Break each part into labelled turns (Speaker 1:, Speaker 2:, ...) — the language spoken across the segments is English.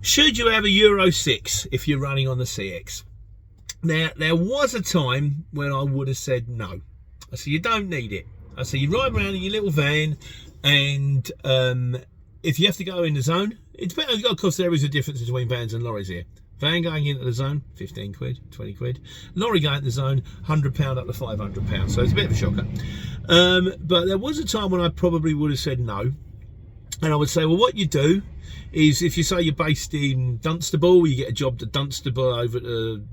Speaker 1: Should you have a Euro 6 if you're running on the CX? Now, there was a time when I would have said no. I said, you don't need it. I said, you ride around in your little van, and if you have to go in the zone, it's better, because there is a difference between vans and lorries here. Van going into the zone, 15 quid, 20 quid. Lorry going into the zone, £100 up to £500. So it's a bit of a shocker. But there was a time when I probably would have said no. And I would say, well, what you do is, if you say you're based in Dunstable, you get a job to Dunstable over to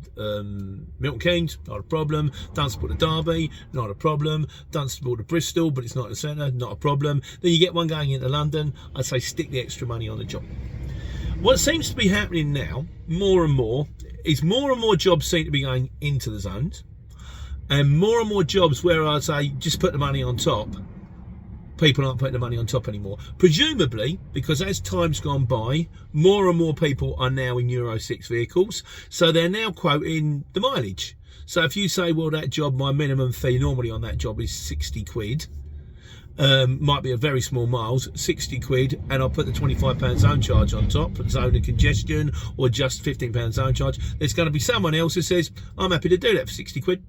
Speaker 1: Milton Keynes, not a problem. Dunstable to Derby, not a problem. Dunstable to Bristol, but it's not the centre, not a problem. Then you get one going into London. I'd say stick the extra money on the job. What seems to be happening now, more and more, is more and more jobs seem to be going into the zones, and more jobs where I'd say just put the money on top. People aren't putting the money on top anymore, presumably because as time's gone by, more and more people are now in Euro 6 vehicles, so they're now quoting the mileage. So if you say, well, that job, my minimum fee normally on that job is 60 quid, might be a very small miles, 60 quid, and I'll put the £25 zone charge on top, zone and congestion, or just £15 zone charge. There's going to be someone else who says, I'm happy to do that for 60 quid.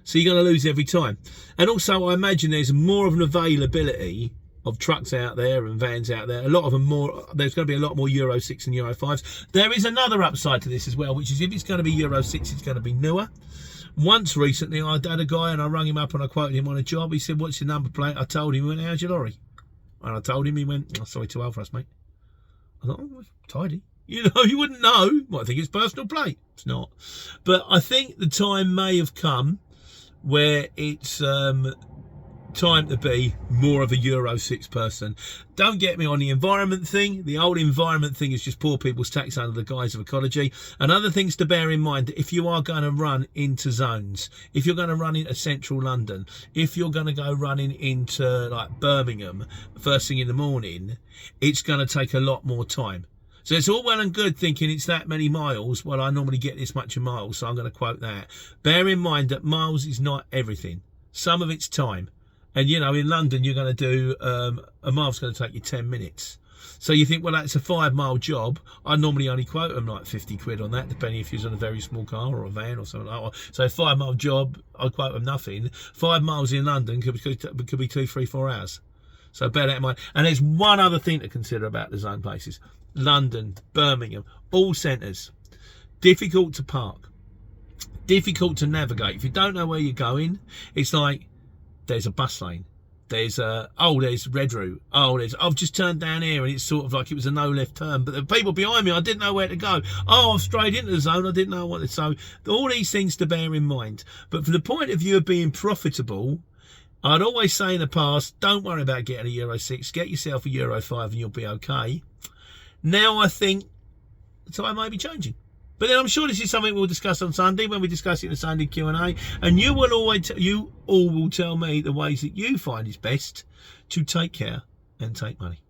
Speaker 1: So you're going to lose every time. And also, I imagine there's more of an availability of trucks out there and vans out there. A lot of them more. There's going to be a lot more Euro 6 and Euro 5s. There is another upside to this as well, which is if it's going to be Euro 6, it's going to be newer. Once recently, I had a guy and I rung him up and I quoted him on a job. He said, what's your number plate? I told him, he went, how's your lorry? And I told him, he went, oh, sorry, too old for us, mate. I thought, oh, tidy. You know, you wouldn't know. You might think it's personal plate. It's not. But I think the time may have come where it's time to be more of a Euro 6 person. Don't get me on the environment thing. The old environment thing is just poor people's tax under the guise of ecology. And other things to bear in mind, if you are going to run into zones, if you're going to run into central London, if you're going to go running into like Birmingham first thing in the morning, it's going to take a lot more time. So it's all well and good thinking it's that many miles. Well, I normally get this much a mile, so I'm going to quote that. Bear in mind that miles is not everything. Some of it's time. And, you know, in London, you're going to do, a mile's going to take you 10 minutes. So you think, well, that's a 5 mile job. I normally only quote them like 50 quid on that, depending if you're on a very small car or a van or something like that. So a 5 mile job, I quote them nothing. 5 miles in London could be 2, 3, 4 hours. So bear that in mind. And there's one other thing to consider about the zone places. London, Birmingham, all centres. Difficult to park. Difficult to navigate. If you don't know where you're going, it's like there's a bus lane. There's red route. I've just turned down here and it's sort of like it was a no left turn. But the people behind me, I didn't know where to go. Oh, I've strayed into the zone. I didn't know what to. So all these things to bear in mind. But from the point of view of being profitable, I'd always say in the past, don't worry about getting a Euro 6. Get yourself a Euro 5 and you'll be okay. Now I think so I might be changing. But then I'm sure this is something we'll discuss on Sunday when we discuss it in the Sunday Q&A. And you all will tell me the ways that you find is best to take care and take money.